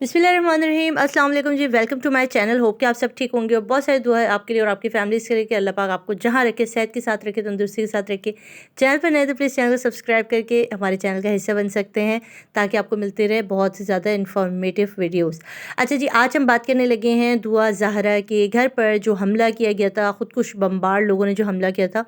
बिस्मिल्लाहिर्रहमानिर्रहीम। अस्सलाम वालेकुम जी। Welcome to my channel. Hope कि आप सब ठीक होंगे और बहुत सारी दुआ है आपके लिए और आपकी फैमिलीज़ के लिए कि अल्लाह पाक आपको जहाँ रखे, सेहत के साथ रखे, तंदुरुस्ती के साथ रखे। चैनल पर नए तो प्लीज़ चैनल को सब्सक्राइब करके हमारे चैनल का हिस्सा बन सकते हैं ताकि आपको मिलते रहे बहुत से ज़्यादा इन्फॉर्मेटिव वीडियोज़। अच्छा जी, आज हम बात करने लगे हैं दुआ ज़हरा के घर पर जो हमला किया गया था, ख़ुदकुश बमबार लोगों ने जो हमला किया था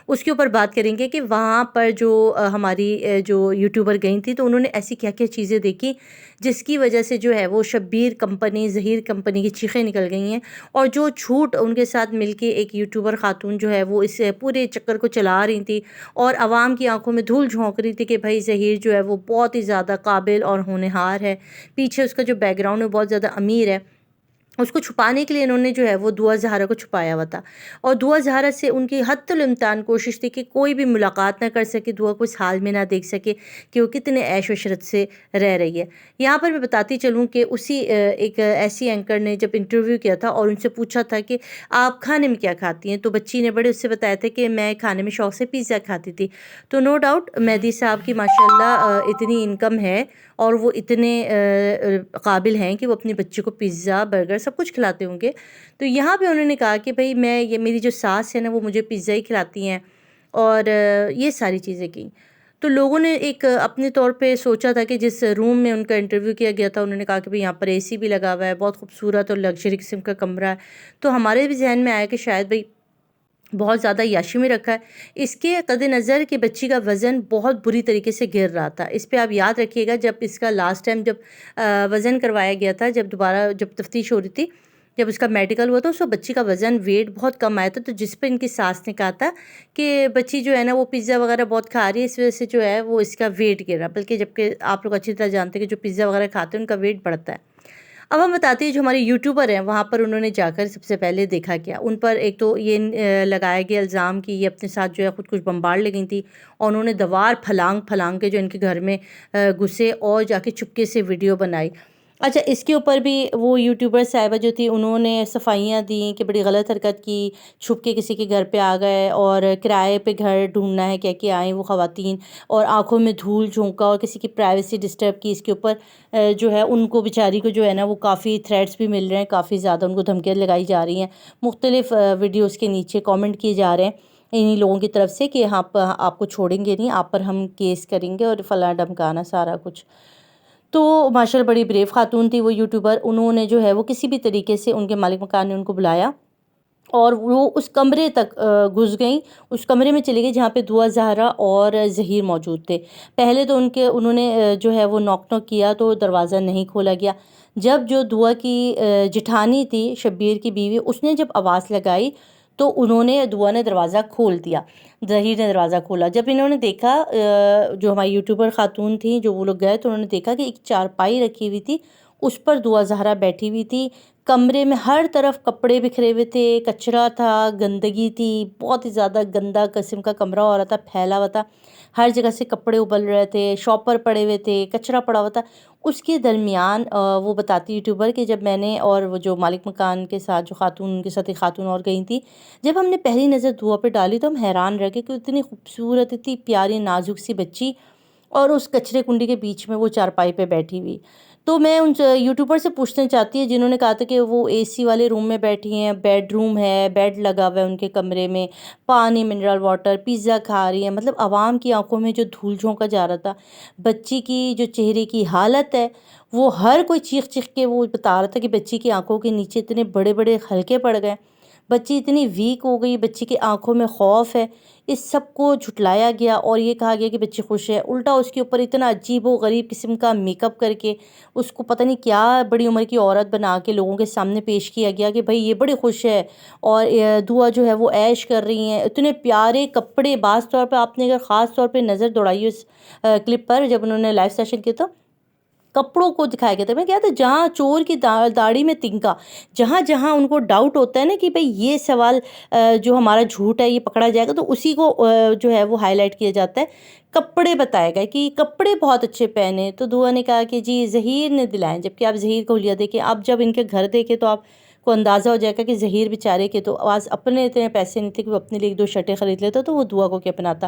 उसके ऊपर बात करेंगे कि वहाँ पर जो हमारी जो यूट्यूबर गई थी तो उन्होंने ऐसी क्या क्या चीज़ें देखी जिसकी वजह से जो है वो शब्बीर कंपनी, ज़हीर कंपनी की चीखें निकल गई हैं। और जो झूठ उनके साथ मिलके एक यूट्यूबर ख़ातून जो है वो इस पूरे चक्कर को चला रही थी और आवाम की आंखों में धूल झोंक रही थी कि भाई ज़हीर जो है वो बहुत ही ज़्यादा काबिल और होनहार है, पीछे उसका जो बैकग्राउंड है बहुत ज़्यादा अमीर है। उसको छुपाने के लिए इन्होंने जो है वो दुआ ज़हरा को छुपाया हुआ था और दुआ ज़हरा से उनकी हत्तुल इम्तान कोशिश थी कि कोई भी मुलाकात ना कर सके, दुआ को इस हाल में ना देख सके कि वो कितने ऐश वशरत से रह रही है। यहाँ पर मैं बताती चलूँ कि उसी एक ऐसी एंकर ने जब इंटरव्यू किया था और उनसे पूछा था कि आप खाने में क्या खाती हैं, तो बच्ची ने बड़े उससे बताया था कि मैं खाने में शौक़ से पिज़्ज़ा खाती थी। तो नो डाउट मेहदी साहब की माशाल्लाह इतनी इनकम है और वो इतने काबिल हैं कि वो अपने बच्चे को पिज़्ज़ा, बर्गर सब कुछ खिलाते होंगे। तो यहाँ पे उन्होंने कहा कि भई मैं ये मेरी जो सास है ना वो मुझे पिज़्ज़ा ही खिलाती हैं और ये सारी चीज़ें की। तो लोगों ने एक अपने तौर पे सोचा था कि जिस रूम में उनका इंटरव्यू किया गया था उन्होंने कहा कि भई यहाँ पर एसी भी लगा हुआ है, बहुत खूबसूरत और लग्ज़री किस्म का कमरा है। तो हमारे भी ज़हन में आया कि शायद भई बहुत ज़्यादा याशी में रखा है। इसके कद-ए-नज़र कि बच्ची का वज़न बहुत बुरी तरीके से गिर रहा था। इस पे आप याद रखिएगा जब इसका लास्ट टाइम जब वज़न करवाया गया था, जब दोबारा जब तफ्तीश हो रही थी, जब उसका मेडिकल हुआ था उस वक़्त बच्ची का वज़न वेट बहुत कम आया था। तो जिस पे इनकी सास ने कहा था कि बच्ची जो है ना वो पिज़्ज़ा वग़ैरह बहुत खा रही है, इस वज़ह से जो है वो इसका वेट गिर रहा है। बल्कि जबकि आप लोग अच्छी तरह जानते हैं कि जो पिज़्ज़ा वग़ैरह खाते हैं उनका वेट बढ़ता है। अब हम बताते हैं जो हमारे यूट्यूबर हैं वहाँ पर उन्होंने जाकर सबसे पहले देखा क्या। उन पर एक तो ये लगाया गया इल्ज़ाम कि ये अपने साथ जो है ख़ुदकुश बमबार ले गई थी और उन्होंने दीवार फलांग के जो इनके घर में घुसे और जाके चुपके से वीडियो बनाई। अच्छा, इसके ऊपर भी वो यूट्यूबर साहिबा जो थी उन्होंने सफाइयाँ दी कि बड़ी गलत हरकत की, छुप के किसी के घर पे आ गए और किराए पे घर ढूँढना है कह के आई वो ख़वातीन और आँखों में धूल झोंका और किसी की प्राइवेसी डिस्टर्ब की। इसके ऊपर जो है उनको बेचारी को जो है ना वो काफ़ी थ्रेट्स भी मिल रहे हैं, काफ़ी ज़्यादा उनको धमकियाँ लगाई जा रही हैं। मुख्तलिफ़ वीडियोज़ के नीचे कमेंट किए जा रहे हैं इन्हीं लोगों की तरफ से कि हाँ, आपको छोड़ेंगे नहीं, आप पर हम केस करेंगे और फलाना ढमकाना सारा कुछ। तो माशाल्लाह बड़ी ब्रेव खातून थी वो यूट्यूबर। उन्होंने जो है वो किसी भी तरीके से उनके मालिक मकान ने उनको बुलाया और वो उस कमरे तक घुस गईं, उस कमरे में चली गई जहाँ पे दुआ ज़हरा और ज़हीर मौजूद थे। पहले तो उन्होंने जो है वो नॉक किया तो दरवाज़ा नहीं खोला गया। जब जो दुआ की जेठानी थी, शब्बीर की बीवी, उसने जब आवाज़ लगाई तो दुआ ने दरवाज़ा खोल दिया, ज़हीर ने दरवाज़ा खोला। जब इन्होंने देखा जो हमारी यूट्यूबर ख़ातून थी, जो वो लोग गए तो उन्होंने देखा कि एक चारपाई रखी हुई थी, उस पर दुआ ज़हरा बैठी हुई थी। कमरे में हर तरफ कपड़े बिखरे हुए थे, कचरा था, गंदगी थी, बहुत ही ज़्यादा गंदा किस्म का कमरा हो रहा था, फैला हुआ था। हर जगह से कपड़े उबल रहे थे, शॉपर पड़े हुए थे, कचरा पड़ा हुआ था। उसके दरमियान वो बताती यूट्यूबर कि जब मैंने और वो जो मालिक मकान के साथ जो खातून उनके साथ एक खातून और गई थी, जब हमने पहली नज़र दुआ पे डाली तो हम हैरान रह गए कि इतनी खूबसूरत, इतनी प्यारी नाज़ुक सी बच्ची और उस कचरे कुंडी के बीच में वो चारपाई पे बैठी हुई। तो मैं उन यूट्यूबर से पूछना चाहती है जिन्होंने कहा था कि वो एसी वाले रूम में बैठी हैं, बेडरूम है, बेड लगा हुआ है उनके कमरे में, पानी, मिनरल वाटर, पिज़्ज़ा खा रही हैं, मतलब आवाम की आंखों में जो धूल झोंका जा रहा था, बच्ची की जो चेहरे की हालत है, वो हर कोई चीख चीख के वो बता रहा था कि बच्ची की आंखों के नीचे इतने बड़े बड़े हलके पड़ गए, बच्ची इतनी वीक हो गई, बच्ची की आंखों में खौफ है। इस सब को झुटलाया गया और ये कहा गया कि बच्ची खुश है। उल्टा उसके ऊपर इतना अजीब व गरीब किस्म का मेकअप करके उसको पता नहीं क्या बड़ी उम्र की औरत बना के लोगों के सामने पेश किया गया कि भाई ये बड़ी खुश है और दुआ जो है वो ऐश कर रही हैं। इतने प्यारे कपड़े, बाज़ तौर पे आपने अगर ख़ास तौर पे नज़र दौड़ाई उस क्लिप पर जब उन्होंने लाइव सेशन किया तो कपड़ों को दिखाया गया था। मैं क्या था जहाँ चोर की दाढ़ी में तिनका, जहाँ-जहाँ उनको डाउट होता है ना कि भई ये सवाल जो हमारा झूठ है ये पकड़ा जाएगा तो उसी को जो है वो हाईलाइट किया जाता है। कपड़े बताए गए कि कपड़े बहुत अच्छे पहने, तो दुआ ने कहा कि जी ज़हीर ने दिलाए, जबकि आप ज़हीर को हुलिया देखें, आप जब इनके घर देखें तो आप کو اندازہ ہو جائے گا کہ ظہیر بیچارے کے تو آج اپنے اتنے پیسے نہیں تھے کہ وہ اپنے لیے 1-2 شرٹیں خرید لیتا تو وہ دعا کو کیا پہناتا۔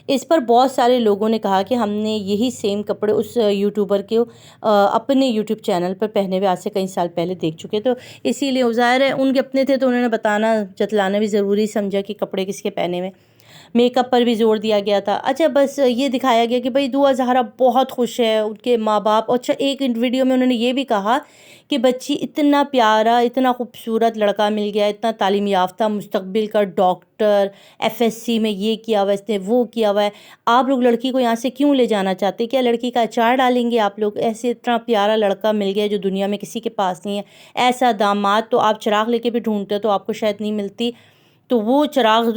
اس پر بہت سارے لوگوں نے کہا کہ ہم نے یہی سیم کپڑے اس یوٹیوبر کے اپنے یوٹیوب چینل پر پہنے ہوئے آج سے کئی سال پہلے دیکھ چکے، تو اسی لیے ظاہر ہے ان کے اپنے تھے تو انہوں نے بتانا جتلانا بھی ضروری سمجھا کہ کپڑے کس کے پہنے ہوئے۔ میک اپ پر بھی زور دیا گیا تھا۔ اچھا بس یہ دکھایا گیا کہ بھئی دعا زہرا بہت خوش ہے، ان کے ماں باپ، اچھا ایک ویڈیو میں انہوں نے یہ بھی کہا کہ بچی اتنا پیارا، اتنا خوبصورت لڑکا مل گیا، اتنا تعلیم یافتہ، مستقبل کا ڈاکٹر، FSC میں یہ کیا ہوا ہے، اس نے وہ کیا ہوا ہے، آپ لوگ لڑکی کو یہاں سے کیوں لے جانا چاہتے؟ کیا لڑکی کا اچار ڈالیں گے آپ لوگ؟ ایسے اتنا پیارا لڑکا مل گیا جو دنیا میں کسی کے پاس نہیں ہے، ایسا داماد تو آپ چراغ لے کے بھی ڈھونڈتے تو آپ کو شاید نہیں ملتی، تو وہ چراغ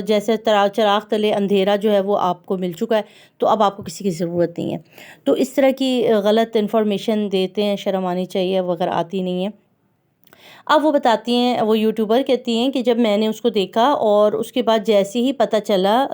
جیسے چراغ تلے اندھیرا جو ہے وہ آپ کو مل چکا ہے، تو اب آپ کو کسی کی ضرورت نہیں ہے۔ تو اس طرح کی غلط انفارمیشن دیتے ہیں، شرم آنی چاہیے، مگر آتی نہیں ہے۔ اب وہ بتاتی ہیں، وہ یوٹیوبر کہتی ہیں کہ جب میں نے اس کو دیکھا اور اس کے بعد جیسے ہی پتہ چلا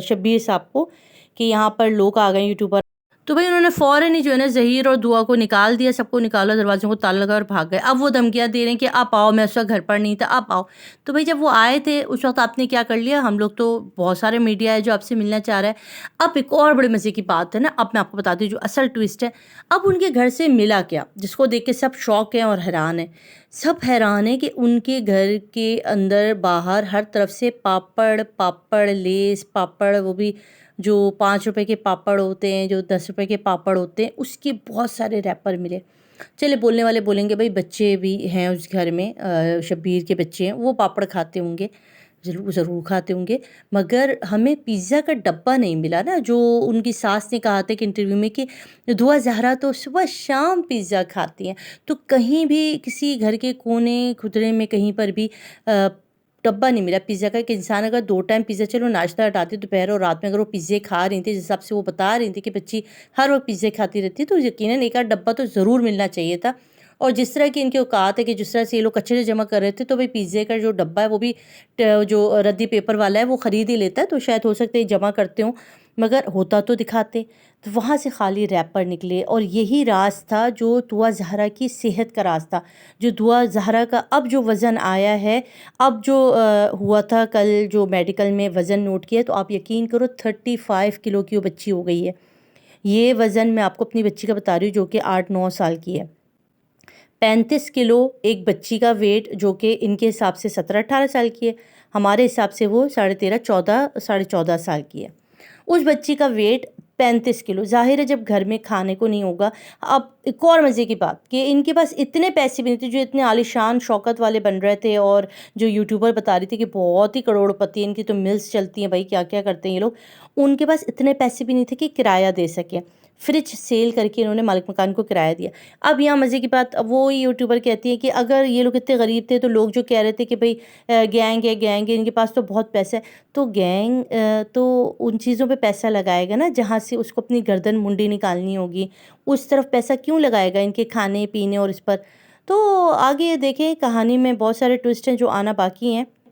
شبیر صاحب کو کہ یہاں پر لوگ آ گئے یوٹیوبر، تو بھائی انہوں نے فوراً ہی جو ہے نا ظہیر اور دعا کو نکال دیا، سب کو نکالا، دروازوں کو تالا لگا اور بھاگ گئے۔ اب وہ دھمکیاں دے رہے ہیں کہ آپ آؤ، میں اس وقت گھر پر نہیں تھا، آپ آؤ۔ تو بھائی جب وہ آئے تھے اس وقت آپ نے کیا کر لیا؟ ہم لوگ تو بہت سارے میڈیا ہے جو آپ سے ملنا چاہ رہا ہے۔ اب ایک اور بڑے مزے کی بات ہے نا، اب میں آپ کو بتاتی ہوں جو اصل ٹویسٹ ہے۔ اب ان کے گھر سے ملا کیا، جس کو دیکھ کے سب شوق ہیں اور حیران ہیں۔ سب حیران ہیں کہ ان کے گھر کے اندر باہر ہر طرف سے پاپڑ لیس پاپڑ، وہ بھی جو 5 روپے کے پاپڑ ہوتے ہیں، جو 10 روپے کے پاپڑ ہوتے ہیں، اس کے بہت سارے ریپر ملے۔ چلے بولنے والے بولیں گے بھائی بچے بھی ہیں اس گھر میں، شبیر کے بچے ہیں، وہ پاپڑ کھاتے ہوں گے، ضرور کھاتے ہوں گے، مگر ہمیں پیزا کا ڈبہ نہیں ملا نا، جو ان کی ساس نے کہا تھا کہ انٹرویو میں کہ دعا زہرا تو صبح شام پیزا کھاتی ہیں، تو کہیں بھی کسی گھر کے کونے کھدرے میں کہیں پر بھی ڈبہ نہیں ملا پیزا کا۔ کہ انسان اگر 2 ٹائم پیزا، چلو ناشتہ ہٹاتی دوپہر اور رات میں، اگر وہ پیزے کھا رہی تھیں جس حساب سے وہ بتا رہی تھیں کہ بچی ہر وقت پیزے کھاتی رہتی ہے، تو یقیناً ایک آدھ ڈبہ تو ضرور ملنا چاہیے تھا۔ اور جس طرح کی ان کے اوقات ہے کہ جس طرح سے یہ لوگ کچرے جمع کر رہے تھے، تو بھائی پیزے کا جو ڈبہ ہے وہ بھی جو ردی پیپر والا ہے وہ خرید ہی لیتا ہے، تو شاید ہو سکتا ہے جمع کرتے ہوں، مگر ہوتا تو دکھاتے۔ تو وہاں سے خالی ریپر نکلے، اور یہی راز تھا جو دعا زہرا کی صحت کا راز تھا، جو دعا زہرا کا اب جو وزن آیا ہے، اب جو ہوا تھا کل جو میڈیکل میں وزن نوٹ کیا، تو آپ یقین کرو 35 کلو کی وہ بچی ہو گئی ہے۔ یہ وزن میں آپ کو اپنی بچی کا بتا رہی ہوں جو کہ 8-9 سال کی ہے۔ 35 کلو ایک بچی کا ویٹ، جو کہ ان کے حساب سے 17-18 سال کی ہے، ہمارے حساب سے وہ 13.5-14 سال کی ہے۔ اس بچی کا ویٹ 35 کلو، ظاہر ہے جب گھر میں کھانے کو نہیں ہوگا۔ اب ایک اور مزے کی بات کہ ان کے پاس اتنے پیسے بھی نہیں تھے جو اتنے عالیشان شوکت والے بن رہے تھے، اور جو یوٹیوبر بتا رہی تھی کہ بہت ہی کروڑ پتی ہیں، ان کی تو ملز چلتی ہیں، بھائی کیا کیا کرتے ہیں یہ لوگ۔ ان کے پاس اتنے پیسے بھی نہیں تھے کہ کرایہ دے سکیں، فریج سیل کر کے انہوں نے مالک مکان کو کرایہ دیا۔ اب یہاں مزے کی بات، اب وہ یوٹیوبر کہتی ہے کہ اگر یہ لوگ اتنے غریب تھے تو لوگ جو کہہ رہے تھے کہ بھئی گینگ ہے، ان کے پاس تو بہت پیسہ ہے، تو گینگ تو ان چیزوں پہ پیسہ لگائے گا نا جہاں سے اس کو اپنی گردن منڈی نکالنی ہوگی، اس طرف پیسہ کیوں لگائے گا ان کے کھانے پینے اور اس پر؟ تو آگے دیکھیں کہانی میں بہت سارے ٹوسٹ ہیں جو آنا باقی ہیں۔